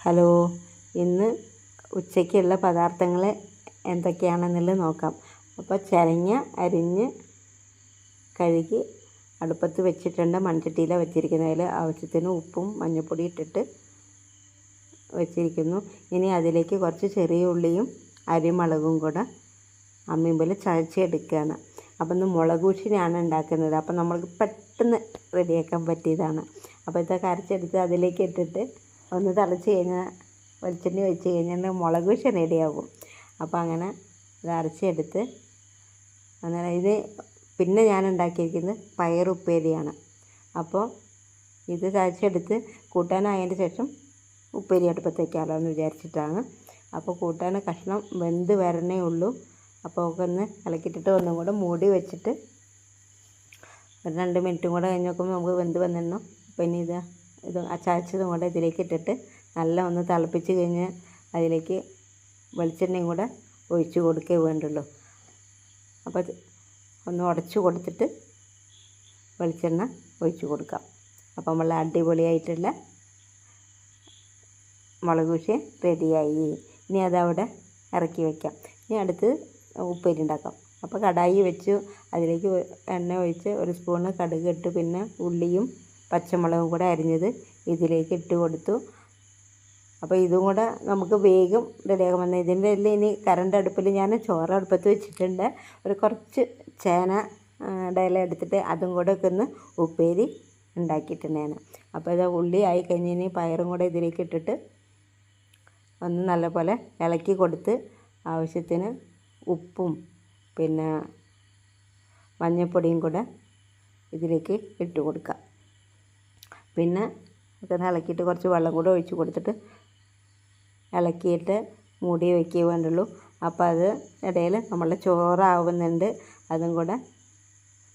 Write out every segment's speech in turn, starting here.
Hello, ഇന്ന് ഉച്ചയ്ക്കുള്ള പദാർത്ഥങ്ങൾ എന്തൊക്കെയാണെന്നുള്ളത് നോക്കാം. അപ്പോൾ ചിരങ്ങ അരിഞ്ഞ് കഴുകി അടുപ്പത്ത് വെച്ചിട്ടുണ്ട്. മൺചട്ടിയിലാണ് വെച്ചിരിക്കുന്നതിൽ ആവശ്യത്തിന് ഉപ്പും മഞ്ഞൾപ്പൊടി ഇട്ടിട്ട് വെച്ചിരിക്കുന്നു. ഇനി അതിലേക്ക് കുറച്ച് ചെറിയ ഉള്ളിയും അരിമുളകും കൂടെ അമ്മിമ്പല് ചതച്ചെടുക്കുകയാണ്. അപ്പം ഇന്ന് മുളക് ഉഷിനാണ് ഉണ്ടാക്കുന്നത്. അപ്പം നമ്മൾക്ക് പെട്ടെന്ന് റെഡിയാക്കാൻ പറ്റിയതാണ്. അപ്പോൾ ഇതൊക്കെ അരച്ചെടുത്ത് അതിലേക്ക് ഇട്ടിട്ട് ഒന്ന് തിളച്ച് കഴിഞ്ഞാൽ വെളിച്ചെണ്ണ ഒഴിച്ച് കഴിഞ്ഞാൽ മുളക് ഉഷ റെഡിയാകും. അപ്പോൾ അങ്ങനെ ഇത് അരച്ചെടുത്ത് അങ്ങനെ ഇത് പിന്നെ ഞാൻ ഉണ്ടാക്കിയിരിക്കുന്നത് പയറുപ്പേരിയാണ്. അപ്പോൾ ഇത് ചതച്ചെടുത്ത് കൂട്ടാനായതിൻ്റെ ശേഷം ഉപ്പേരി അടുപ്പത്ത് വയ്ക്കാമല്ലോ എന്ന് വിചാരിച്ചിട്ടാണ്. അപ്പോൾ കൂട്ടാൻ കഷ്ണം വെന്ത് വരണേ ഉള്ളൂ. അപ്പോൾ ഒക്കെ ഒന്ന് ഇളക്കിയിട്ടിട്ട് ഒന്നും കൂടെ മൂടി വെച്ചിട്ട് ഒരു 2 മിനിറ്റും കൂടെ കഴിഞ്ഞ് നോക്കുമ്പോൾ നമുക്ക് വെന്ത് വന്നിടണം. പിന്നെ ഇത് ചതച്ചതും കൂടെ ഇതിലേക്ക് ഇട്ടിട്ട് നല്ല ഒന്ന് തിളപ്പിച്ച് കഴിഞ്ഞ് അതിലേക്ക് വെളിച്ചെണ്ണയും കൂടെ ഒഴിച്ച് കൊടുക്കേ വേണ്ടുള്ളൂ. അപ്പോൾ ഒന്ന് ഉടച്ച് കൊടുത്തിട്ട് വെളിച്ചെണ്ണ ഒഴിച്ച് കൊടുക്കാം. അപ്പോൾ നമ്മൾ അടിപൊളിയായിട്ടുള്ള മുളക് ഉഷ റെഡിയായി. ഇനി അതവിടെ ഇറക്കി വയ്ക്കാം. ഇനി അടുത്ത് ഉപ്പേരി ഉണ്ടാക്കാം. അപ്പോൾ കടായി വെച്ചു, അതിലേക്ക് എണ്ണ ഒഴിച്ച് 1 സ്പൂണ് കടുക് ഇട്ട് പിന്നെ ഉള്ളിയും പച്ചമുളകും കൂടെ അരിഞ്ഞത് ഇതിലേക്ക് ഇട്ട് കൊടുത്തു. അപ്പോൾ ഇതും കൂടെ നമുക്ക് വേഗം റെഡിയാക്കാൻ വന്നത്. ഇതിൻ്റെ എല്ലാം ഇനി കറണ്ട് അടുപ്പിൽ ഞാൻ ചോറ് അടുപ്പത്ത് വെച്ചിട്ടുണ്ട്. കുറച്ച് ചേന ഇല എടുത്തിട്ട് അതും കൂടെ ഒക്കെ ഒന്ന് ഉപ്പേരി ഉണ്ടാക്കിയിട്ടുണ്ടായിരുന്നു. അപ്പോൾ ഇത് ഉള്ളി ആയി കഴിഞ്ഞ് ഇനി പയറും കൂടെ ഇതിലേക്ക് ഇട്ടിട്ട് ഒന്ന് നല്ലപോലെ ഇളക്കി കൊടുത്ത് ആവശ്യത്തിന് ഉപ്പും പിന്നെ മഞ്ഞൾപ്പൊടിയും കൂടെ ഇതിലേക്ക് ഇട്ട് കൊടുക്കുക. പിന്നെ ഇതൊന്ന് ഇളക്കിയിട്ട് കുറച്ച് വെള്ളം കൂടെ ഒഴിച്ച് കൊടുത്തിട്ട് ഇളക്കിയിട്ട് മൂടി വയ്ക്കുക വേണ്ടുള്ളൂ. അപ്പോൾ അത് ഇടയിൽ നമ്മളുടെ ചോറാവുന്നുണ്ട്, അതും കൂടെ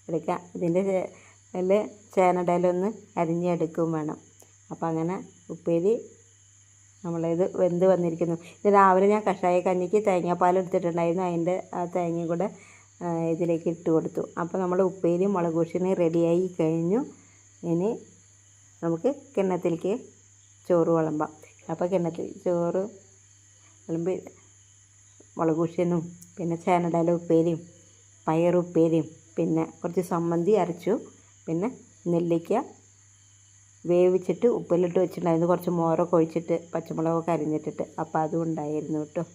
എടുക്കുക. ഇതിൻ്റെ ചേനടയിലൊന്ന് അരിഞ്ഞെടുക്കുകയും വേണം. അപ്പോൾ അങ്ങനെ ഉപ്പേരി നമ്മളിത് വെന്ത് വന്നിരിക്കുന്നു. ഇത് രാവിലെ ഞാൻ കഷായ കഞ്ഞിക്ക് തേങ്ങാപ്പാൽ എടുത്തിട്ടുണ്ടായിരുന്നു. അതിൻ്റെ ആ തേങ്ങയും കൂടെ ഇതിലേക്ക് ഇട്ട് കൊടുത്തു. അപ്പോൾ നമ്മൾ ഉപ്പേരി മുളക് ഉഷിന് റെഡിയായി കഴിഞ്ഞു. ഇനി നമുക്ക് കിണ്ണത്തിലേക്ക് ചോറ് വിളമ്പാം. അപ്പോൾ കിണ്ണത്തിൽ ചോറ് വിളമ്പി മുളക് ഉഷിനും പിന്നെ ചേനടയില ഉപ്പേരിയും പയറുപ്പേരിയും പിന്നെ കുറച്ച് സമ്മന്തി അരച്ചു, പിന്നെ നെല്ലിക്ക വേവിച്ചിട്ട് ഉപ്പിലിട്ട് വെച്ചിട്ടുണ്ടായിരുന്നു, കുറച്ച് മോരൊക്കെ ഒഴിച്ചിട്ട് പച്ചമുളകൊക്കെ അരിഞ്ഞിട്ടിട്ട്. അപ്പോൾ അതും ഉണ്ടായിരുന്നു കേട്ടോ.